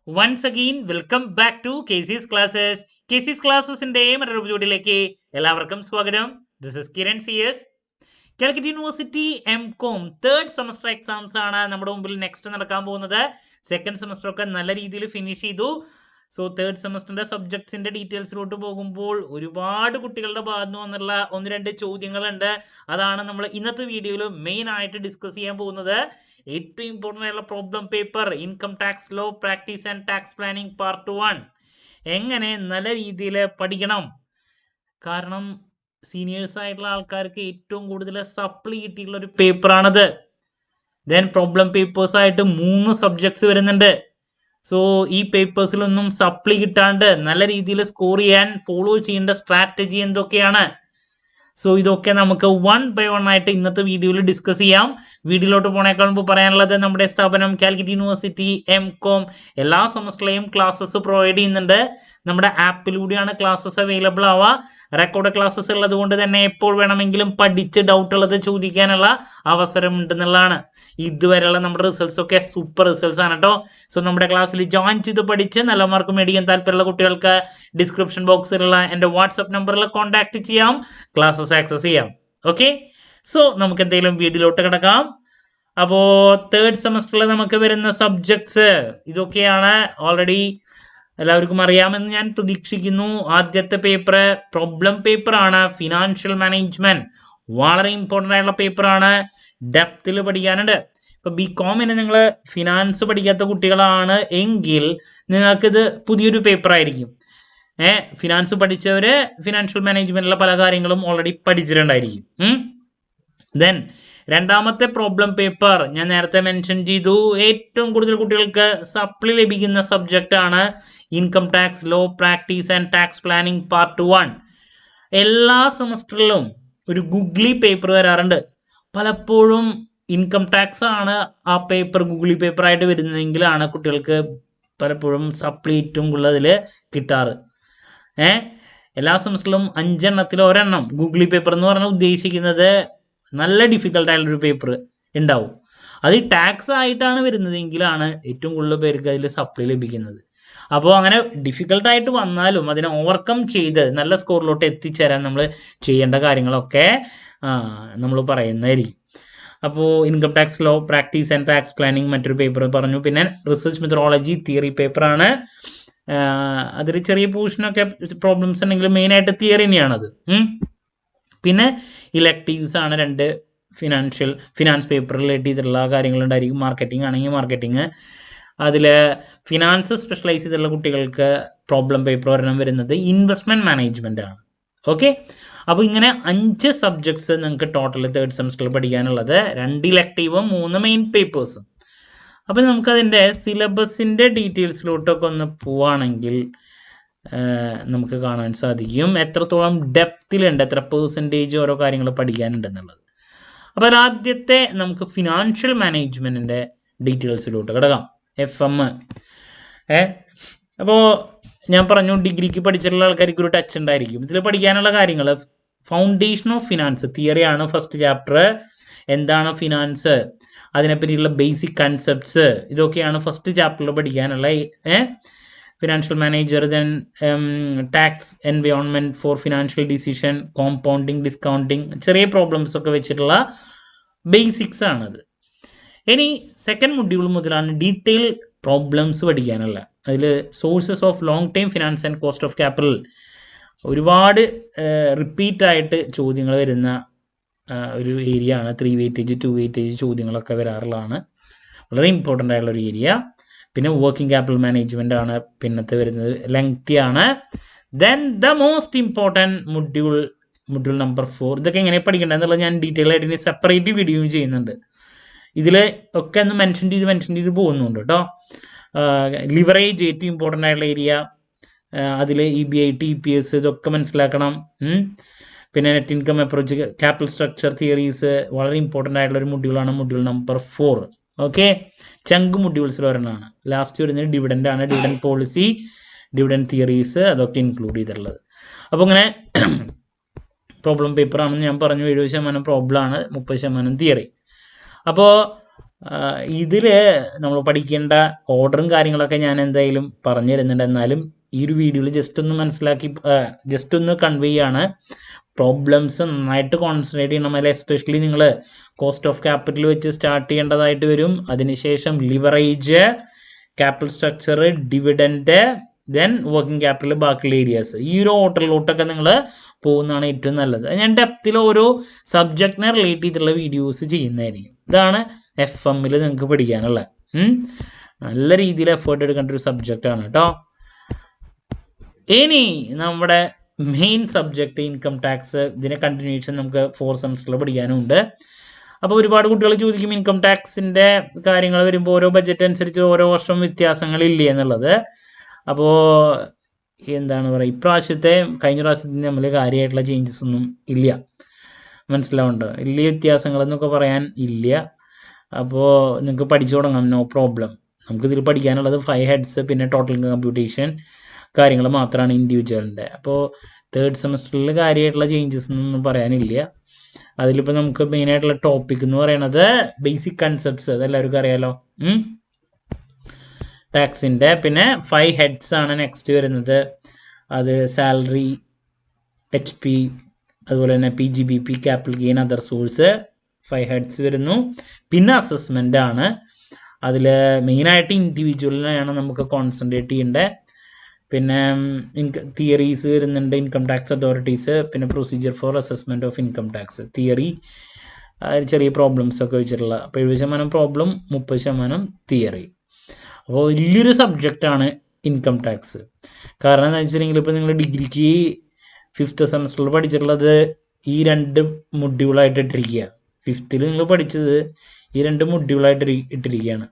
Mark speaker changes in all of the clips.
Speaker 1: Once again, welcome back to KC's Classes. KC's Classesന്റെ മറ്റൊരു വീഡിയോയിലേക്ക് എല്ലാവർക്കും സ്വാഗതം. This is Kiran CS. Calicut university M.Com third semester exams ആണ് നമ്മുടെ മുമ്പിൽ നെക്സ്റ്റ് നടക്കാൻ പോകുന്നത്. സെക്കൻഡ് സെമസ്റ്റർ ഒക്കെ നല്ല രീതിയിൽ ഫിനിഷ് ചെയ്തു. സോ തേർഡ് സെമസ്റ്ററിന്റെ സബ്ജക്ട്സിന്റെ ഡീറ്റെയിൽസിലോട്ട് പോകുമ്പോൾ ഒരുപാട് കുട്ടികളുടെ ഭാഗത്തു നിന്നുള്ള ഒന്ന് രണ്ട് ചോദ്യങ്ങളുണ്ട്. അതാണ് നമ്മൾ ഇന്നത്തെ വീഡിയോയിൽ മെയിൻ ആയിട്ട് ഡിസ്കസ് ചെയ്യാൻ പോകുന്നത്. ഏറ്റവും ഇമ്പോർട്ടൻ്റ് ആയിട്ടുള്ള problem paper income tax law practice and tax planning part 1 എങ്ങനെ നല്ല രീതിയിൽ പഠിക്കണം. കാരണം സീനിയേഴ്സ് ആയിട്ടുള്ള ആൾക്കാർക്ക് ഏറ്റവും കൂടുതൽ സപ്ലി കിട്ടിയിട്ടുള്ള ഒരു പേപ്പറാണത്. ദെൻ പ്രോബ്ലം പേപ്പേഴ്സ് ആയിട്ട് 3 സബ്ജക്ട്സ് വരുന്നുണ്ട്. സോ ഈ പേപ്പേഴ്സിലൊന്നും സപ്ലി കിട്ടാണ്ട് നല്ല രീതിയിൽ സ്കോർ ചെയ്യാൻ ഫോളോ ചെയ്യേണ്ട സ്ട്രാറ്റജി എന്തൊക്കെയാണ്? സോ ഇതൊക്കെ നമുക്ക് 1 by 1 ആയിട്ട് ഇന്നത്തെ വീഡിയോയിൽ ഡിസ്കസ് ചെയ്യാം. വീഡിയോയിലോട്ട് പോണേക്കാൾ മുമ്പ് പറയാനുള്ളത് നമ്മുടെ സ്ഥാപനം കാലിക്കറ്റ് യൂണിവേഴ്സിറ്റി M.Com എല്ലാ സെമസ്റ്ററിലെയും ക്ലാസ്സസ് പ്രൊവൈഡ് ചെയ്യുന്നുണ്ട്. നമ്മുടെ ആപ്പിലൂടെയാണ് ക്ലാസ്സസ് അവൈലബിൾ ആവുക. റെക്കോർഡ് ക്ലാസ്സസ് ഉള്ളത് കൊണ്ട് തന്നെ എപ്പോൾ വേണമെങ്കിലും പഠിച്ച് ഡൗട്ട് ഉള്ളത് ചോദിക്കാനുള്ള അവസരം ഉണ്ടെന്നുള്ളതാണ്. ഇതുവരെയുള്ള നമ്മുടെ റിസൾട്ട്സ് ഒക്കെ സൂപ്പർ റിസൾട്ട്സ് ആണ് കേട്ടോ. സോ നമ്മുടെ ക്ലാസ്സിൽ ജോയിൻ ചെയ്ത് പഠിച്ച് നല്ല മാർക്ക് മേടിക്കാൻ താല്പര്യമുള്ള കുട്ടികൾക്ക് ഡിസ്ക്രിപ്ഷൻ ബോക്സിലുള്ള എൻ്റെ വാട്സപ്പ് നമ്പറിൽ കോൺടാക്ട് ചെയ്യാം, ക്ലാസ്സസ് ആക്സസ് ചെയ്യാം. ഓക്കെ, സോ നമുക്ക് എന്തെങ്കിലും വീഡിയോയിലോട്ട് കിടക്കാം. അപ്പോൾ തേർഡ് സെമസ്റ്ററിൽ നമുക്ക് വരുന്ന സബ്ജക്ട്സ് ഇതൊക്കെയാണ്. ഓൾറെഡി എല്ലാവർക്കും അറിയാമെന്ന് ഞാൻ പ്രതീക്ഷിക്കുന്നു. ആദ്യത്തെ പേപ്പർ പ്രോബ്ലം പേപ്പറാണ്. ഫിനാൻഷ്യൽ മാനേജ്മെന്റ് വളരെ ഇമ്പോർട്ടൻ്റ് ആയിട്ടുള്ള പേപ്പറാണ്. ഡെപ്തിൽ പഠിക്കാനുണ്ട്. ഇപ്പോൾ BComന് നിങ്ങൾ ഫിനാൻസ് പഠിക്കാത്ത കുട്ടികളാണ് എങ്കിൽ നിങ്ങൾക്കിത് പുതിയൊരു പേപ്പറായിരിക്കും. ഫിനാൻസ് പഠിച്ചവർ ഫിനാൻഷ്യൽ മാനേജ്മെന്റിലെ പല കാര്യങ്ങളും ഓൾറെഡി പഠിച്ചിട്ടുണ്ടായിരിക്കും. ദെൻ രണ്ടാമത്തെ പ്രോബ്ലം പേപ്പർ ഞാൻ നേരത്തെ മെൻഷൻ ചെയ്തു, ഏറ്റവും കൂടുതൽ കുട്ടികൾക്ക് സപ്ലി ലഭിക്കുന്ന സബ്ജക്റ്റ് ആണ് income tax law practice and tax planning part 1. എല്ലാ സെമസ്റ്ററിലും ഒരു ഗൂഗിളി പേപ്പർ വരാറുണ്ട്. പലപ്പോഴും ഇൻകം ടാക്സ് ആണ് ആ പേപ്പർ ഗൂഗിളി പേപ്പറായിട്ട് വരുന്നതെങ്കിലാണ് കുട്ടികൾക്ക് പലപ്പോഴും സപ്ലി ഏറ്റവും കൂടുതൽ കിട്ടാറ്. എല്ലാ സെമസ്റ്ററിലും 5 എണ്ണത്തിൽ ഒരെണ്ണം ഗൂഗിളി പേപ്പർ എന്ന് പറഞ്ഞാൽ ഉദ്ദേശിക്കുന്നത് നല്ല ഡിഫിക്കൽട്ടായിട്ടുള്ളൊരു പേപ്പർ ഉണ്ടാവും. അത് ടാക്സ് ആയിട്ടാണ് വരുന്നതെങ്കിലാണ് ഏറ്റവും കൂടുതൽ പേർക്ക് അതിൽ സപ്ലി ലഭിക്കുന്നത്. അപ്പോൾ അങ്ങനെ ഡിഫിക്കൽട്ടായിട്ട് വന്നാലും അതിനെ ഓവർകം ചെയ്ത് നല്ല സ്കോറിലോട്ട് എത്തിച്ചേരാൻ നമ്മൾ ചെയ്യേണ്ട കാര്യങ്ങളൊക്കെ നമ്മൾ പറയുന്നതായിരിക്കും. അപ്പോൾ income tax law practice and tax planning മറ്റൊരു പേപ്പർ പറഞ്ഞു. പിന്നെ റിസർച്ച് മെത്തഡോളജി തിയറി പേപ്പറാണ്. അതിൽ ചെറിയ പോർഷനൊക്കെ പ്രോബ്ലംസ് ഉണ്ടെങ്കിൽ മെയിനായിട്ട് തിയറി തന്നെയാണത്. പിന്നെ ഇലക്റ്റീവ്സ് ആണ് 2 ഫിനാൻസ് പേപ്പർ റിലേറ്റ് ചെയ്തിട്ടുള്ള കാര്യങ്ങളുണ്ടായിരിക്കും. മാർക്കറ്റിംഗ് ആണെങ്കിൽ മാർക്കറ്റിംഗ്. അതിൽ ഫിനാൻസ് സ്പെഷ്യലൈസ് ചെയ്തിട്ടുള്ള കുട്ടികൾക്ക് പ്രോബ്ലം പേപ്പർ ഒരെണ്ണം വരുന്നത് ഇൻവെസ്റ്റ്മെൻറ്റ് മാനേജ്മെൻ്റ് ആണ്. ഓക്കെ, അപ്പോൾ ഇങ്ങനെ 5 സബ്ജക്ട്സ് നിങ്ങൾക്ക് ടോട്ടൽ തേർഡ് സെമസ്റ്ററിൽ പഠിക്കാനുള്ളത്. 2 ഇലക്റ്റീവും 3 മെയിൻ പേപ്പേഴ്സും. അപ്പോൾ നമുക്കതിൻ്റെ സിലബസിൻ്റെ ഡീറ്റെയിൽസിലോട്ടൊക്കെ ഒന്ന് പോവുകയാണെങ്കിൽ നമുക്ക് കാണാൻ സാധിക്കും എത്രത്തോളം ഡെപ്തിലുണ്ട്, എത്ര പെർസെൻറ്റേജ് ഓരോ കാര്യങ്ങൾ പഠിക്കാനുണ്ടെന്നുള്ളത്. അപ്പോൾ അതിലാദ്യത്തെ നമുക്ക് ഫിനാൻഷ്യൽ മാനേജ്മെൻറ്റിൻ്റെ ഡീറ്റെയിൽസിലോട്ട് കിടക്കാം. FM. അപ്പോൾ ഞാൻ പറഞ്ഞു ഡിഗ്രിക്ക് പഠിച്ചിട്ടുള്ള ആൾക്കാർക്ക് ഒരു ടച്ച് ഉണ്ടായിരിക്കും. ഇതിൽ പഠിക്കാനുള്ള കാര്യങ്ങൾ ഫൗണ്ടേഷൻ ഓഫ് ഫിനാൻസ് തിയറിയാണ് ഫസ്റ്റ് ചാപ്റ്റർ. എന്താണ് ഫിനാൻസ്, അതിനെപ്പറ്റിയുള്ള ബേസിക് കൺസെപ്റ്റ്സ്, ഇതൊക്കെയാണ് ഫസ്റ്റ് ചാപ്റ്ററിൽ പഠിക്കാനുള്ള. Financial manager, then tax environment for financial decision, compounding, discounting, ചെറിയ പ്രോബ്ലംസ് ഒക്കെ വെച്ചിട്ടുള്ള ബേസിക്സ് ആണത്. ഇനി സെക്കൻഡ് മൊഡ്യൂൾ മുതലാണ് ഡീറ്റെയിൽ പ്രോബ്ലംസ് പഠിക്കാനുള്ള. അതിൽ sources of long time finance and cost of capital ഒരുപാട് റിപ്പീറ്റായിട്ട് ചോദ്യങ്ങൾ വരുന്ന ഒരു ഏരിയ ആണ്. 3 വെയിറ്റേജ് 2 വെയിറ്റേജ് ചോദ്യങ്ങളൊക്കെ വരാറുള്ളതാണ്. വളരെ ഇമ്പോർട്ടൻ്റ് ആയിട്ടുള്ളൊരു ഏരിയ. പിന്നെ വർക്കിംഗ് ക്യാപിറ്റൽ മാനേജ്മെൻ്റ് ആണ് പിന്നത്തെ വരുന്നത്. ലെങ്തി ആണ്. Then the most important module number 4. ഇതൊക്കെ എങ്ങനെ പഠിക്കേണ്ടത് എന്നുള്ളത് ഞാൻ ഡീറ്റെയിൽ ആയിട്ട് ഇനി സെപ്പറേറ്റ് വീഡിയോയും ചെയ്യുന്നുണ്ട്. ഇതിൽ ഒക്കെ ഒന്ന് മെൻഷൻ ചെയ്ത് പോകുന്നുണ്ട് കേട്ടോ. ലിവറേജ് ഏറ്റവും ഇമ്പോർട്ടൻ്റ് ആയിട്ടുള്ള ഏരിയ. അതിൽ EBI TPS ഇതൊക്കെ മനസ്സിലാക്കണം. പിന്നെ net income approach, capital structure theories വളരെ ഇമ്പോർട്ടൻ്റ് ആയിട്ടുള്ളൊരു മൊഡ്യൂളാണ് മൊഡ്യൂൾ നമ്പർ 4. ഓക്കെ, ചങ്ക് മൊഡ്യൂൾസിൽ ഒരെണ്ണമാണ്. ലാസ്റ്റ് വരുന്നത് ഡിവിഡൻ്റ് ആണ്. ഡിവിഡൻഡ് പോളിസി, ഡിവിഡൻഡ് തിയറീസ് അതൊക്കെ ഇൻക്ലൂഡ് ചെയ്തിട്ടുള്ളത്. അപ്പോൾ അങ്ങനെ പ്രോബ്ലം പേപ്പറാണെന്ന് ഞാൻ പറഞ്ഞു. 70% പ്രോബ്ലമാണ്, 30% തിയറി. അപ്പോൾ ഇതിൽ നമ്മൾ പഠിക്കേണ്ട ഓർഡറും കാര്യങ്ങളൊക്കെ ഞാൻ എന്തായാലും പറഞ്ഞു തരുന്നുണ്ട്. എന്നാലും ഈ ഒരു വീഡിയോയിൽ ജസ്റ്റ് ഒന്ന് മനസ്സിലാക്കി ജസ്റ്റ് ഒന്ന് കൺവേ ചെയ്യാണ്. പ്രോബ്ലംസ് നന്നായിട്ട് കോൺസെൻട്രേറ്റ് ചെയ്യണം. അതിൽ എസ്പെഷ്യലി നിങ്ങൾ കോസ്റ്റ് ഓഫ് ക്യാപിറ്റൽ വെച്ച് സ്റ്റാർട്ട് ചെയ്യേണ്ടതായിട്ട് വരും. അതിനുശേഷം leverage, capital structure, dividend, then working capital, ബാക്കിയുള്ള ഏരിയാസ്. ഈ ഒരു ഓർഡറിലോട്ടൊക്കെ നിങ്ങൾ പോകുന്നതാണ് ഏറ്റവും നല്ലത്. ഞാൻ ഡെപ്തിൽ ഓരോ സബ്ജക്റ്റിനെ റിലേറ്റ് ചെയ്തിട്ടുള്ള വീഡിയോസ് ചെയ്യുന്നതായിരിക്കും. ഇതാണ് FM-ൽ നിങ്ങൾക്ക് പഠിക്കാനുള്ള നല്ല രീതിയിൽ എഫേർട്ട് എടുക്കേണ്ട ഒരു സബ്ജക്റ്റാണ് കേട്ടോ. ഇനി നമ്മുടെ മെയിൻ സബ്ജക്റ്റ് ഇൻകം ടാക്സ്. ഇതിനെ കണ്ടിന്യൂഷൻ നമുക്ക് 4 സെമസ്റ്ററിൽ പഠിക്കാനുണ്ട്. അപ്പോൾ ഒരുപാട് കുട്ടികൾ ചോദിക്കും ഇൻകം ടാക്സിൻ്റെ കാര്യങ്ങൾ വരുമ്പോൾ ഓരോ ബഡ്ജറ്റ് അനുസരിച്ച് ഓരോ വർഷം വ്യത്യാസങ്ങളില്ലേ എന്നുള്ളത്. അപ്പോൾ എന്താണ് പറയുക, ഇപ്രാവശ്യത്തെ കഴിഞ്ഞ പ്രാവശ്യത്തിന് നമ്മൾ കാര്യമായിട്ടുള്ള ചേഞ്ചസ് ഒന്നും ഇല്ല. മനസ്സിലാവുന്നുണ്ടോ? വലിയ വ്യത്യാസങ്ങളെന്നൊക്കെ പറയാൻ ഇല്ല. അപ്പോൾ നിങ്ങൾക്ക് പഠിച്ചു തുടങ്ങാം, നോ പ്രോബ്ലം. നമുക്കിതിൽ പഠിക്കാനുള്ളത് 5 ഹെഡ്സ്, പിന്നെ ടോട്ടൽ കമ്പ്യൂട്ടേഷൻ കാര്യങ്ങൾ മാത്രമാണ് ഇൻഡിവിജ്വലിൻ്റെ. അപ്പോൾ 3rd സെമസ്റ്ററിൽ കാര്യമായിട്ടുള്ള ചേഞ്ചസ് ഒന്നും പറയാനില്ല. അതിലിപ്പോൾ നമുക്ക് മെയിനായിട്ടുള്ള ടോപ്പിക് എന്ന് പറയുന്നത് ബേസിക് കൺസെപ്റ്റ്സ്, അതെല്ലാവർക്കും അറിയാലോ ടാക്സിൻ്റെ. പിന്നെ 5 ഹെഡ്സ് ആണ് നെക്സ്റ്റ് വരുന്നത്. അത് സാലറി, HP, അതുപോലെ തന്നെ PGBP, capital gain, other source, 5 heads വരുന്നു. പിന്നെ അസസ്മെൻ്റ് ആണ്. അതിൽ മെയിനായിട്ട് ഇൻഡിവിജ്വലിനെയാണ് നമുക്ക് കോൺസെൻട്രേറ്റ് ചെയ്യേണ്ടത്. പിന്നെ തിയറീസ് വരുന്നുണ്ട്, ഇൻകം ടാക്സ് അതോറിറ്റീസ്, പിന്നെ procedure for assessment of income tax theory, ചെറിയ പ്രോബ്ലംസ് ഒക്കെ വെച്ചിട്ടുള്ള. അപ്പോൾ 70% പ്രോബ്ലം, 30% തിയറി. അപ്പോൾ വലിയൊരു സബ്ജക്റ്റാണ് ഇൻകം ടാക്സ്. കാരണം എന്താ വെച്ചിട്ടുണ്ടെങ്കിൽ ഇപ്പോൾ നിങ്ങൾ ഡിഗ്രിക്ക് 5th സെമസ്റ്ററിൽ പഠിച്ചിട്ടുള്ളത് ഈ 2 മൊഡ്യൂളായിട്ട് ഇട്ടിരിക്കുക. 5th നിങ്ങൾ പഠിച്ചത് ഈ 2 മൊഡ്യൂളായിട്ട് ഇട്ടിരിക്കുകയാണ്.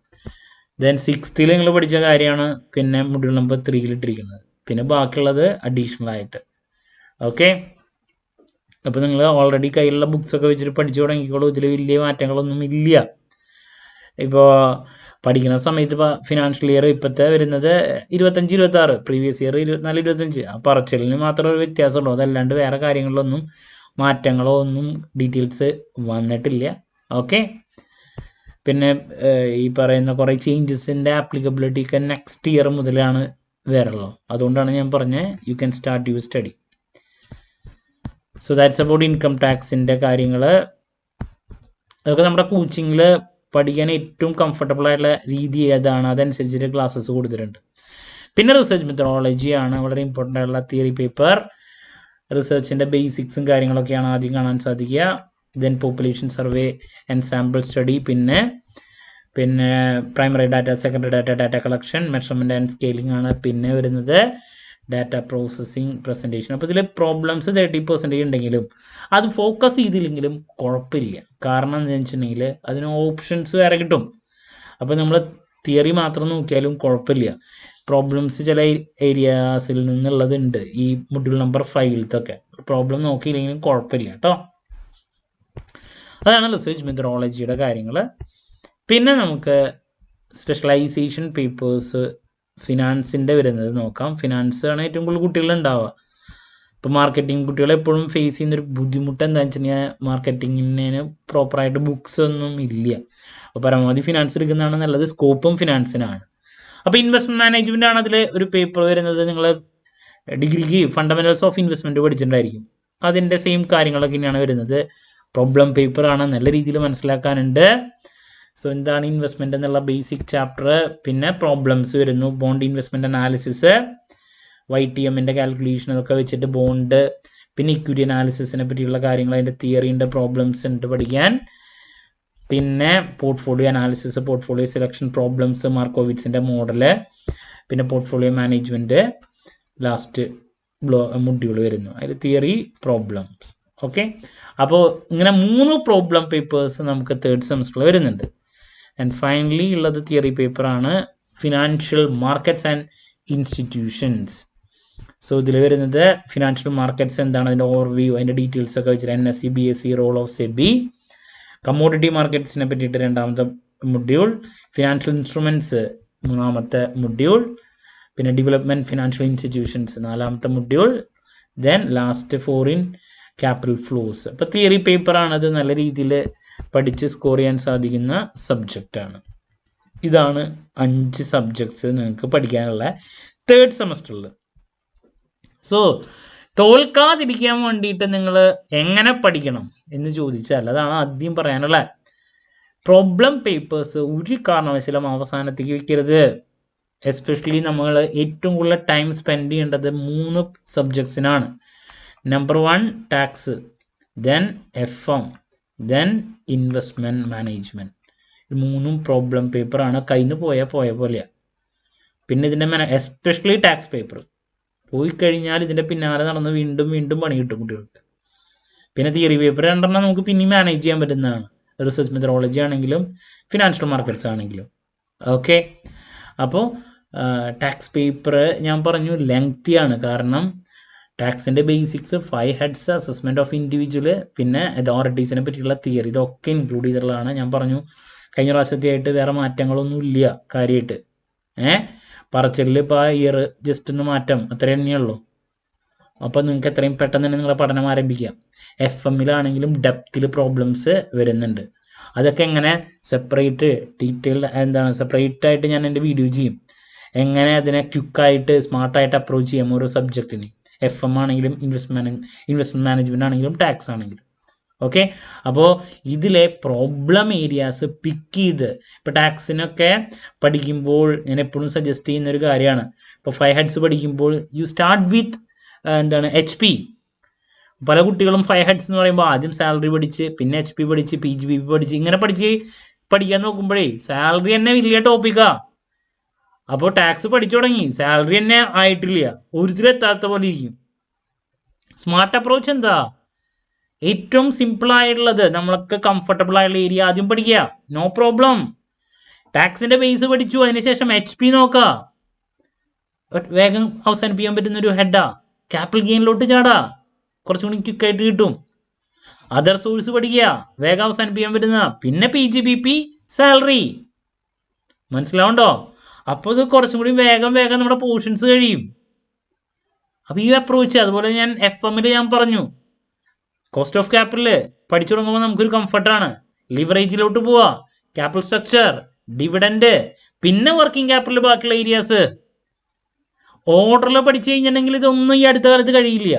Speaker 1: ദെൻ 6th നിങ്ങൾ പഠിച്ച കാര്യമാണ് പിന്നെ മൊഡ്യൂൾ നമ്പർ 3 ഇട്ടിരിക്കുന്നത്. പിന്നെ ബാക്കിയുള്ളത് അഡീഷണൽ ആയിട്ട്. ഓക്കെ, അപ്പോൾ നിങ്ങൾ ഓൾറെഡി കയ്യിലുള്ള ബുക്സൊക്കെ വെച്ചിട്ട് പഠിച്ചു തുടങ്ങിക്കോളൂ. ഇതിൽ വലിയ മാറ്റങ്ങളൊന്നും ഇല്ല. ഇപ്പോൾ പഠിക്കുന്ന സമയത്ത് ഇപ്പോൾ ഫിനാൻഷ്യൽ ഇയർ ഇപ്പോഴത്തെ വരുന്നത് 25-26, പ്രീവിയസ് ഇയർ 24-25. ആ പറച്ചിലിന് മാത്രമേ ഒരു വ്യത്യാസമുള്ളൂ. അതല്ലാണ്ട് വേറെ കാര്യങ്ങളിലൊന്നും മാറ്റങ്ങളോ ഒന്നും ഡീറ്റെയിൽസ് വന്നിട്ടില്ല. ഓക്കെ, പിന്നെ ഈ പറയുന്ന കുറേ ചേഞ്ചസിൻ്റെ ആപ്ലിക്കബിലിറ്റി ഒക്കെ നെക്സ്റ്റ് ഇയർ മുതലാണ് വരുള്ളൂ. അതുകൊണ്ടാണ് ഞാൻ പറഞ്ഞത് you can start your study. So that's about income ടാക്സിൻ്റെ കാര്യങ്ങൾ. അതൊക്കെ നമ്മുടെ കോച്ചിങ്ങിൽ പഠിക്കാൻ ഏറ്റവും കംഫർട്ടബിൾ ആയിട്ടുള്ള രീതി ഏതാണ്, അതനുസരിച്ചിട്ട് ക്ലാസ്സസ് കൊടുത്തിട്ടുണ്ട്. പിന്നെ റിസർച്ച് മെത്തഡോളജിയാണ് വളരെ ഇമ്പോർട്ടൻ്റ് ആയിട്ടുള്ള തിയറി പേപ്പർ. റിസർച്ചിൻ്റെ ബേസിക്സും കാര്യങ്ങളൊക്കെയാണ് ആദ്യം കാണാൻ സാധിക്കുക. Then population survey and sample study, പിന്നെ primary data, secondary data, data collection, measurement and scaling ആണ്. പിന്നെ വരുന്നത് ഡാറ്റ പ്രോസസ്സിങ്, പ്രസൻറ്റേഷൻ. അപ്പോൾ ഇതിൽ പ്രോബ്ലംസ് 30% ഉണ്ടെങ്കിലും അത് ഫോക്കസ് ചെയ്തില്ലെങ്കിലും കുഴപ്പമില്ല. കാരണം എന്താണെന്ന് വെച്ചിട്ടുണ്ടെങ്കിൽ അതിന് ഓപ്ഷൻസ് വേറെ കിട്ടും. അപ്പോൾ നമ്മൾ തിയറി മാത്രം നോക്കിയാലും കുഴപ്പമില്ല. പ്രോബ്ലംസ് ചില ഏരിയാസിൽ നിന്നുള്ളതുണ്ട് ഈ മൊഡ്യൂൾ നമ്പർ 5-ത്തൊക്കെ. പ്രോബ്ലം നോക്കിയില്ലെങ്കിലും കുഴപ്പമില്ല കേട്ടോ. അതാണ് റിസർച്ച് മെത്തഡോളജിയുടെ കാര്യങ്ങൾ. പിന്നെ നമുക്ക് സ്പെഷ്യലൈസേഷൻ പേപ്പേഴ്സ് ഫിനാൻസിൻ്റെ വരുന്നത് നോക്കാം. ഫിനാൻസ് ആണ് ഏറ്റവും കൂടുതൽ കുട്ടികളുണ്ടാവുക. ഇപ്പോൾ മാർക്കറ്റിംഗ് കുട്ടികൾ എപ്പോഴും ഫേസ് ചെയ്യുന്നൊരു ബുദ്ധിമുട്ട് എന്താണെന്ന് വെച്ച് കഴിഞ്ഞാൽ മാർക്കറ്റിങ്ങിന് പ്രോപ്പറായിട്ട് ബുക്സ് ഒന്നും ഇല്ല. അപ്പോൾ പരമാവധി ഫിനാൻസ് എടുക്കുന്നതാണ് നല്ലത്. സ്കോപ്പും ഫിനാൻസിനാണ്. അപ്പോൾ ഇൻവെസ്റ്റ്മെൻറ്റ് മാനേജ്മെൻ്റ് ആണ് അതിൽ ഒരു പേപ്പർ വരുന്നത്. നിങ്ങൾ ഡിഗ്രിക്ക് ഫണ്ടമെൻറ്റൽസ് ഓഫ് ഇൻവെസ്റ്റ്മെൻറ്റ് പഠിച്ചിട്ടുണ്ടായിരിക്കും. അതിൻ്റെ സെയിം കാര്യങ്ങളൊക്കെ തന്നെയാണ് വരുന്നത്. പ്രോബ്ലം പേപ്പറാണ്, നല്ല രീതിയിൽ മനസ്സിലാക്കാനുണ്ട്. സോ എന്താണ് ഇൻവെസ്റ്റ്മെൻറ്റ് എന്നുള്ള ബേസിക് ചാപ്റ്റർ. പിന്നെ പ്രോബ്ലംസ് വരുന്നു, ബോണ്ട് ഇൻവെസ്റ്റ്മെൻറ്റ് അനാലിസിസ്, YTM-ൻ്റെ കാൽക്കുലേഷൻ അതൊക്കെ വെച്ചിട്ട് ബോണ്ട്, പിന്നെ ഇക്വിറ്റി അനാലിസിസിനെ പറ്റിയുള്ള കാര്യങ്ങൾ, അതിൻ്റെ തിയറിൻ്റെ പ്രോബ്ലംസ് ഉണ്ട് പഠിക്കാൻ. പിന്നെ portfolio analysis, portfolio selection problems, മാർക്കോവിറ്റ്സിൻ്റെ മോഡല്, പിന്നെ പോർട്ട്ഫോളിയോ മാനേജ്മെൻറ്റ് ലാസ്റ്റ് മൊഡ്യൂൾ വരുന്നു. അതിൽ തിയറി, പ്രോബ്ലംസ്. ഓക്കെ, അപ്പോൾ ഇങ്ങനെ 3 പ്രോബ്ലം പേപ്പേഴ്സ് നമുക്ക് 3rd സെമസ്റ്ററിൽ വരുന്നുണ്ട്. ആൻഡ് ഫൈനലി ഉള്ളത് തിയറി പേപ്പറാണ്, financial markets and institutions. So ഇതിൽ വരുന്നത് ഫിനാൻഷ്യൽ മാർക്കറ്റ്സ് എന്താണ്, അതിൻ്റെ ഓവർവ്യൂ, അതിൻ്റെ ഡീറ്റെയിൽസ് ഒക്കെ വെച്ചിട്ട് NSE, BSE, role of SEBI, commodity മാർക്കറ്റ്സിനെ പറ്റിയിട്ട് 2ാമത്തെ മൊഡ്യൂൾ, ഫിനാൻഷ്യൽ ഇൻസ്ട്രുമെൻറ്റ്സ് 3ാമത്തെ മൊഡ്യൂൾ, പിന്നെ ഡെവലപ്മെൻറ്റ് ഫിനാൻഷ്യൽ ഇൻസ്റ്റിറ്റ്യൂഷൻസ് 4ാമത്തെ module, then last foreign capital flows. അപ്പോൾ തിയറി പേപ്പറാണത്, നല്ല രീതിയിൽ പഠിച്ച് സ്കോർ ചെയ്യാൻ സാധിക്കുന്ന സബ്ജക്റ്റാണ്. ഇതാണ് 5 സബ്ജക്ട്സ് നിങ്ങൾക്ക് പഠിക്കാനുള്ള തേർഡ് സെമസ്റ്ററിൽ. സോ തോൽക്കാതിരിക്കാൻ വേണ്ടിയിട്ട് നിങ്ങൾ എങ്ങനെ പഠിക്കണം എന്ന് ചോദിച്ചാൽ അതാണ് ആദ്യം പറയാനുള്ള. പ്രോബ്ലം പേപ്പേഴ്സ് ഒരു കാരണവശാലും അവസാനത്തേക്ക് വെക്കരുത്. എസ്പെഷ്യലി നമ്മൾ ഏറ്റവും കൂടുതൽ ടൈം സ്പെൻഡ് ചെയ്യേണ്ടത് 3 സബ്ജക്ട്സിനാണ്. Number 1 tax, then FM, then investment management. 3 problem പേപ്പറാണ്. കയ്യിൽ പോയ പോലെയാണ്. പിന്നെ ഇതിൻ്റെ എസ്പെഷ്യലി ടാക്സ് പേപ്പർ പോയി കഴിഞ്ഞാൽ ഇതിൻ്റെ പിന്നാലെ നടന്ന് വീണ്ടും വീണ്ടും പണി കിട്ടും കുട്ടികൾക്ക്. പിന്നെ തിയറി പേപ്പർ 2 നമുക്ക് പിന്നെയും മാനേജ് ചെയ്യാൻ പറ്റുന്നതാണ്. റിസർച്ച് മെത്തഡോളജി ആണെങ്കിലും ഫിനാൻഷ്യൽ മാർക്കറ്റ്സ് ആണെങ്കിലും. ഓക്കെ, അപ്പോൾ ടാക്സ് പേപ്പർ ഞാൻ പറഞ്ഞു ലെങ്തിയാണ്. കാരണം ടാക്സിൻ്റെ basics, 5 heads, assessment of individual, പിന്നെ അതോറിറ്റീസിനെ പറ്റിയുള്ള തിയറി, ഇതൊക്കെ ഇൻക്ലൂഡ് ചെയ്തിട്ടുള്ളതാണ്. ഞാൻ പറഞ്ഞു കഴിഞ്ഞ പ്രാവശ്യത്തെയായിട്ട് വേറെ മാറ്റങ്ങളൊന്നും കാര്യമായിട്ട്. പറച്ചിലിൽ ഇപ്പോൾ ഇയർ ജസ്റ്റ് ഒന്ന് മാറ്റം അത്ര തന്നെയുള്ളൂ. അപ്പോൾ നിങ്ങൾക്ക് എത്രയും പെട്ടെന്ന് തന്നെ നിങ്ങളുടെ പഠനം ആരംഭിക്കാം. FM-ലാണെങ്കിലും ഡെപ്തിൽ പ്രോബ്ലംസ് വരുന്നുണ്ട്. അതൊക്കെ എങ്ങനെ സെപ്പറേറ്റ് സെപ്പറേറ്റ് ആയിട്ട് ഞാൻ എൻ്റെ വീഡിയോ ചെയ്യും. എങ്ങനെ അതിനെ ക്വിക്കായിട്ട് സ്മാർട്ടായിട്ട് അപ്രോച്ച് ചെയ്യാം ഓരോ സബ്ജക്റ്റിന്. FM ആണെങ്കിലും ഇൻവെസ്റ്റ്മെൻറ്റ് മാനേജ്മെൻറ്റ് ആണെങ്കിലും ടാക്സ് ആണെങ്കിലും. ഓക്കെ, അപ്പോൾ ഇതിലെ പ്രോബ്ലം ഏരിയാസ് പിക്ക് ചെയ്ത്, ഇപ്പോൾ ടാക്സിനൊക്കെ പഠിക്കുമ്പോൾ ഞാൻ എപ്പോഴും സജസ്റ്റ് ചെയ്യുന്നൊരു കാര്യമാണ്. ഇപ്പോൾ 5 ഹെഡ്സ് പഠിക്കുമ്പോൾ യു സ്റ്റാർട്ട് വിത്ത് HP. പല കുട്ടികളും 5 ഹെഡ്സ് എന്ന് പറയുമ്പോൾ ആദ്യം സാലറി പഠിച്ച്, പിന്നെ HP പഠിച്ച്, PGBP പഠിച്ച്, ഇങ്ങനെ പഠിക്കാൻ നോക്കുമ്പോഴേ സാലറി തന്നെ വലിയ ടോപ്പിക്കാണ്. അപ്പോൾ ടാക്സ് പഠിച്ചു തുടങ്ങി, സാലറി തന്നെ ആയിട്ടില്ല, ഒരുത്തിലെത്താത്ത പോലെ ഇരിക്കും. സ്മാർട്ട് അപ്രോച്ച് എന്താ? ഏറ്റവും സിമ്പിളായിട്ടുള്ളത്, നമ്മളൊക്കെ കംഫർട്ടബിൾ ആയിട്ടുള്ള ഏരിയ ആദ്യം പഠിക്കുക. No problem. ടാക്സിൻ്റെ ബേസ് പഠിച്ചു, അതിനുശേഷം HP നോക്കുക. വേഗം അവസാനിപ്പിക്കാൻ പറ്റുന്നൊരു ഹെഡാ. ക്യാപിറ്റൽ ഗെയിനിലോട്ട് ചാടാ, കുറച്ചും കൂടി ക്വിക്കായിട്ട് കിട്ടും. അതർ സോഴ്സ് പഠിക്കുക, വേഗം അവസാനിപ്പിക്കാൻ പറ്റുന്ന. പിന്നെ PGBP, സാലറി. മനസ്സിലാവുണ്ടോ? അപ്പോൾ ഇത് കുറച്ചും കൂടി വേഗം നമ്മുടെ പോർഷൻസ് കഴിയും. അപ്പോൾ ഈ അപ്രോച്ച്, അതുപോലെ ഞാൻ FM-ൽ ഞാൻ പറഞ്ഞു കോസ്റ്റ് ഓഫ് ക്യാപിറ്റൽ പഠിച്ചു തുടങ്ങുമ്പോൾ നമുക്കൊരു കംഫർട്ടാണ്. ലിവറേജിലോട്ട് പോവുക, ക്യാപിറ്റൽ സ്ട്രക്ചർ, ഡിവിഡൻഡ്, പിന്നെ വർക്കിംഗ് ക്യാപിറ്റൽ, ബാക്കിയുള്ള ഏരിയാസ്. ഓർഡറിൽ പഠിച്ചു കഴിഞ്ഞിട്ടുണ്ടെങ്കിൽ ഇതൊന്നും ഈ അടുത്ത കാലത്ത് കഴിയില്ല.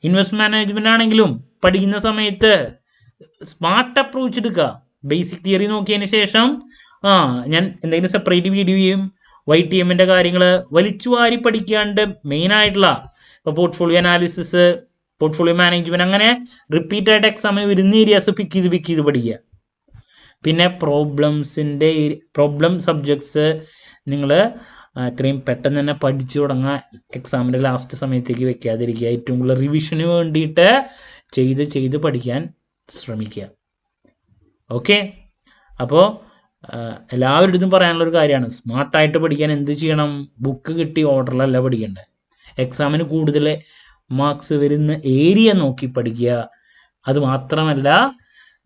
Speaker 1: ഇൻവെസ്റ്റ്മെൻറ്റ് മാനേജ്മെൻ്റ് ആണെങ്കിലും പഠിക്കുന്ന സമയത്ത് സ്മാർട്ട് അപ്രോച്ച് എടുക്കുക. ബേസിക് തിയറി നോക്കിയതിന് ശേഷം ഞാൻ എന്തെങ്കിലും സെപ്പറേറ്റ് വീഡിയോ ചെയ്യും. YTM-ൻ്റെ കാര്യങ്ങൾ വലിച്ചു വാരി പഠിക്കാണ്ട് മെയിനായിട്ടുള്ള ഇപ്പോൾ പോർട്ട്ഫോളിയോ അനാലിസിസ്, പോർട്ട്ഫോളിയോ മാനേജ്മെൻറ്റ്, അങ്ങനെ റിപ്പീറ്റായിട്ട് എക്സാമിന് വരുന്ന ഏരിയാസ് പിക്ക് ചെയ്ത് പഠിക്കുക. പിന്നെ പ്രോബ്ലം സബ്ജക്ട്സ് നിങ്ങൾ എത്രയും പെട്ടെന്ന് തന്നെ പഠിച്ചു തുടങ്ങുക. എക്സാമിൻ്റെ ലാസ്റ്റ് സമയത്തേക്ക് വെക്കാതിരിക്കുക. ഏറ്റവും കൂടുതൽ റിവിഷന് വേണ്ടിയിട്ട് ചെയ്ത് പഠിക്കാൻ ശ്രമിക്കുക. ഓക്കെ, അപ്പോൾ എല്ലാവരുടെ ഇതും പറയാനുള്ളൊരു കാര്യമാണ്, സ്മാർട്ടായിട്ട് പഠിക്കാൻ എന്ത് ചെയ്യണം? ബുക്ക് കിട്ടി ഓർഡറിലല്ല പഠിക്കേണ്ടത്. എക്സാമിന് കൂടുതൽ മാർക്സ് വരുന്ന ഏരിയ നോക്കി പഠിക്കുക. അതുമാത്രമല്ല,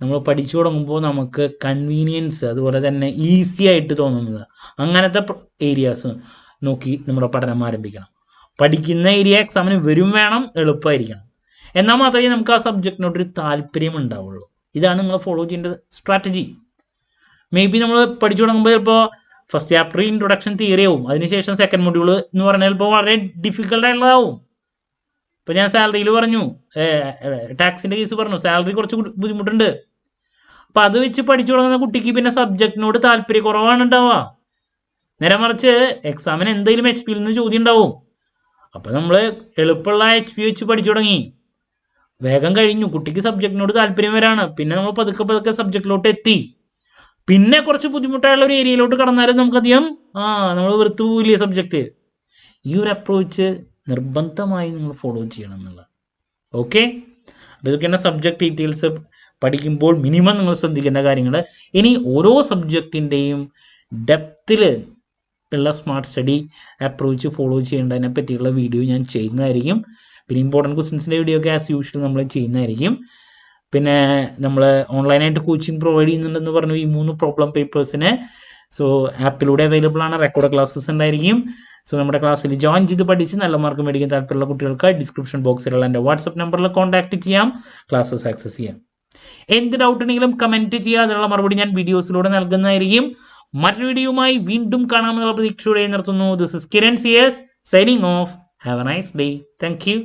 Speaker 1: നമ്മൾ പഠിച്ചു തുടങ്ങുമ്പോൾ നമുക്ക് കൺവീനിയൻസ്, അതുപോലെ തന്നെ ഈസി ആയിട്ട് തോന്നുന്നത്, അങ്ങനത്തെ ഏരിയാസ് നോക്കി നമ്മുടെ പഠനം ആരംഭിക്കണം. പഠിക്കുന്ന ഏരിയ എക്സാമിന് വരും വേണം, എളുപ്പമായിരിക്കണം. എന്നാൽ മാത്രമേ നമുക്ക് ആ സബ്ജക്റ്റിനോടൊരു താല്പര്യം ഉണ്ടാവുള്ളൂ. ഇതാണ് നിങ്ങൾ ഫോളോ ചെയ്യേണ്ട സ്ട്രാറ്റജി. മേ ബി നമ്മൾ പഠിച്ചു തുടങ്ങുമ്പോൾ ചിലപ്പോൾ ഫസ്റ്റ് ചാപ്റ്റർ ഇൻട്രൊഡക്ഷൻ തിയറി ആവും, അതിനുശേഷം സെക്കൻഡ് മൊഡ്യൂൾ എന്ന് പറഞ്ഞാൽ ചിലപ്പോൾ വളരെ ഡിഫിക്കൽട്ടായിട്ടുള്ളതാവും. ഇപ്പോൾ ഞാൻ സാലറിയിൽ പറഞ്ഞു, ടാക്സിൻ്റെ കേസ് പറഞ്ഞു, സാലറി കുറച്ച് ബുദ്ധിമുട്ടുണ്ട്. അപ്പോൾ അത് വെച്ച് പഠിച്ചു തുടങ്ങുന്ന കുട്ടിക്ക് പിന്നെ സബ്ജക്റ്റിനോട് താല്പര്യക്കുറവാണ് ഉണ്ടാവുക. നേരെ മറിച്ച് എക്സാമിന് എന്തെങ്കിലും HP-യിൽ നിന്ന് ചോദ്യം ഉണ്ടാവും. അപ്പോൾ നമ്മൾ എളുപ്പമുള്ള HP വെച്ച് പഠിച്ചു തുടങ്ങി, വേഗം കഴിഞ്ഞു, കുട്ടിക്ക് സബ്ജക്റ്റിനോട് താല്പര്യം വരാണ്. പിന്നെ നമ്മൾ പതുക്കെ സബ്ജക്റ്റിലോട്ട് എത്തി. പിന്നെ കുറച്ച് ബുദ്ധിമുട്ടായുള്ള ഒരു ഏരിയയിലോട്ട് കടന്നാലും നമുക്കധികം നമ്മൾ വെറുത്ത് പോവില്ലേ സബ്ജക്റ്റ്. ഈ ഒരു അപ്രോച്ച് നിർബന്ധമായി നിങ്ങൾ ഫോളോ ചെയ്യണം എന്നുള്ളത്. ഓക്കെ, അപ്പോൾ ഇതൊക്കെയാണ് സബ്ജക്റ്റ് ഡീറ്റെയിൽസ് പഠിക്കുമ്പോൾ മിനിമം നിങ്ങൾ ശ്രദ്ധിക്കേണ്ട കാര്യങ്ങൾ. ഇനി ഓരോ സബ്ജക്റ്റിൻ്റെയും ഡെപ്തിൽ ഉള്ള സ്മാർട്ട് സ്റ്റഡി അപ്രോച്ച് ഫോളോ ചെയ്യേണ്ടതിനെ പറ്റിയുള്ള വീഡിയോ ഞാൻ ചെയ്യുന്നതായിരിക്കും. പിന്നെ ഇമ്പോർട്ടൻറ്റ് ക്വസ്റ്റ്യൻസിൻ്റെ വീഡിയോ ഒക്കെ ആസ് യൂഷ്വൽ നമ്മൾ ചെയ്യുന്നതായിരിക്കും. പിന്നെ നമ്മൾ ഓൺലൈനായിട്ട് കോച്ചിങ് പ്രൊവൈഡ് ചെയ്യുന്നുണ്ടെന്ന് പറഞ്ഞു. ഈ 3 പ്രോബ്ലം പേപ്പേഴ്സിന് സോ ആപ്പിലൂടെ അവൈലബിൾ ആണ്, റെക്കോർഡ് ക്ലാസ്സസ് ഉണ്ടായിരിക്കും. സോ നമ്മുടെ ക്ലാസ്സിൽ ജോയിൻ ചെയ്ത് പഠിച്ച് നല്ല മാർക്ക് മേടിക്കാൻ താല്പര്യമുള്ള കുട്ടികൾക്ക് ഡിസ്ക്രിപ്ഷൻ ബോക്സിലുള്ള എൻ്റെ വാട്സപ്പ് നമ്പറിൽ കോൺടാക്ട് ചെയ്യാം, ക്ലാസ്സസ് ആക്സസ് ചെയ്യാം. എന്ത് ഡൗട്ട് ഉണ്ടെങ്കിലും കമൻറ്റ് ചെയ്യുക, അതിനുള്ള മറുപടി ഞാൻ വീഡിയോസിലൂടെ നൽകുന്നതായിരിക്കും. മറ്റൊരു വീഡിയോയുമായി വീണ്ടും കാണാമെന്നുള്ള പ്രതീക്ഷയോടെ നിർത്തുന്നു. This is Kiran CS signing off. Have a nice day. Thank U.